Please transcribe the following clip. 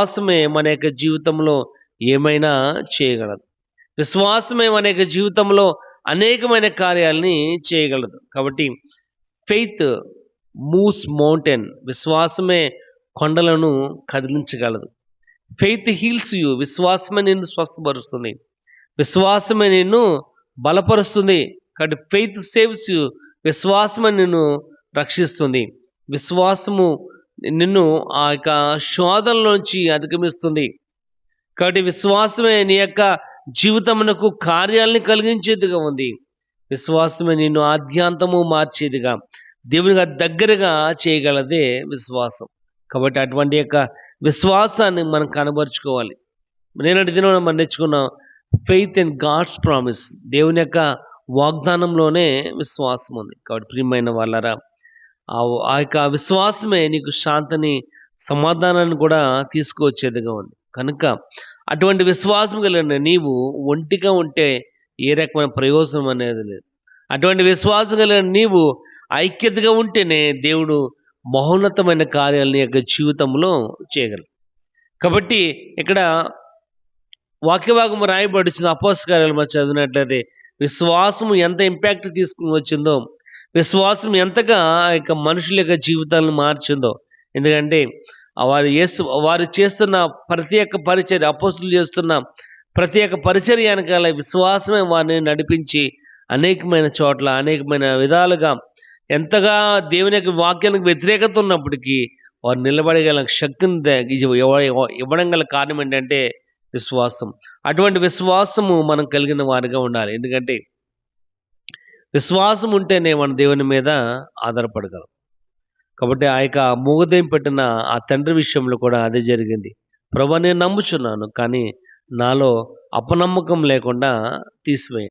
విశ్వాసమే మన యొక్క జీవితంలో ఏమైనా చేయగలదు. విశ్వాసమే మన యొక్క జీవితంలో అనేకమైన కార్యాలని చేయగలదు. కాబట్టి ఫెయిత్ మూవ్స్ మౌంటైన్. విశ్వాసమే కొండలను కదిలించగలదు. Faith heels you. విశ్వాసమే నిన్ను స్వస్థపరుస్తుంది. విశ్వాసమే నిన్ను బలపరుస్తుంది. కాబట్టి ఫెయిత్ సేవ్స్ యూ. విశ్వాసమే నిన్ను రక్షిస్తుంది. విశ్వాసము నిన్ను ఆ యొక్క శోధనలోంచి అధిగమిస్తుంది. కాబట్టి విశ్వాసమే నీ యొక్క జీవితమునకు కార్యాలని కలిగించేదిగా ఉంది. విశ్వాసమే నిన్ను ఆద్యాంతము మార్చేదిగా, దేవునికి దగ్గరగా చేయగలదే విశ్వాసం. కాబట్టి అటువంటి యొక్క విశ్వాసాన్ని మనం కనబరుచుకోవాలి. నేనంటే దినం మనం నేర్చుకున్నాం ఫెయిత్ ఇన్ గాడ్స్ ప్రామిస్. దేవుని యొక్క వాగ్దానంలోనే విశ్వాసం ఉంది. కాబట్టి ప్రియమైన వాళ్ళరా, ఆ యొక్క విశ్వాసమే నీకు శాంతిని, సమాధానాన్ని కూడా తీసుకువచ్చేదిగా ఉంది. కనుక అటువంటి విశ్వాసం కలిగిన నీవు ఒంటిగా ఉంటే ఏ రకమైన ప్రయోజనం అనేది లేదు. అటువంటి విశ్వాసం కలిగిన నీవు ఐక్యతగా ఉంటేనే దేవుడు మహోన్నతమైన కార్యాలు నీ యొక్క జీవితంలో చేయగలరు. కాబట్టి ఇక్కడ వాక్యభాగం రాయబడుచున్న అపోస్తల కార్యాలు మనం చదివినట్లయితే విశ్వాసం ఎంత ఇంపాక్ట్ తీసుకుని వచ్చిందో, విశ్వాసం ఎంతగా ఆ యొక్క మనుషుల యొక్క జీవితాలను మార్చిందో. ఎందుకంటే వారు చేస్తున్న ప్రతి ఒక్క పరిచర్య, అపోస్తలులు చేస్తున్న ప్రతి ఒక్క పరిచర్య వెనకాల విశ్వాసమే వారిని నడిపించి అనేకమైన చోట్ల అనేకమైన విధాలుగా ఎంతగా దేవుని యొక్క వాక్యానికి వ్యతిరేకత ఉన్నప్పటికీ వారు నిలబడగల శక్తిని ఇవ్వడం గల కారణం ఏంటంటే విశ్వాసం. అటువంటి విశ్వాసము మనం కలిగిన వారిగా ఉండాలి. ఎందుకంటే విశ్వాసం ఉంటేనే మన దేవుని మీద ఆధారపడగలం. కాబట్టి ఆ యొక్క మూగదయం పెట్టిన ఆ తండ్రి విషయంలో కూడా అదే జరిగింది. ప్రభువా, నేను నమ్ముచున్నాను, కానీ నాలో అపనమ్మకం లేకుండా తీసివేయి.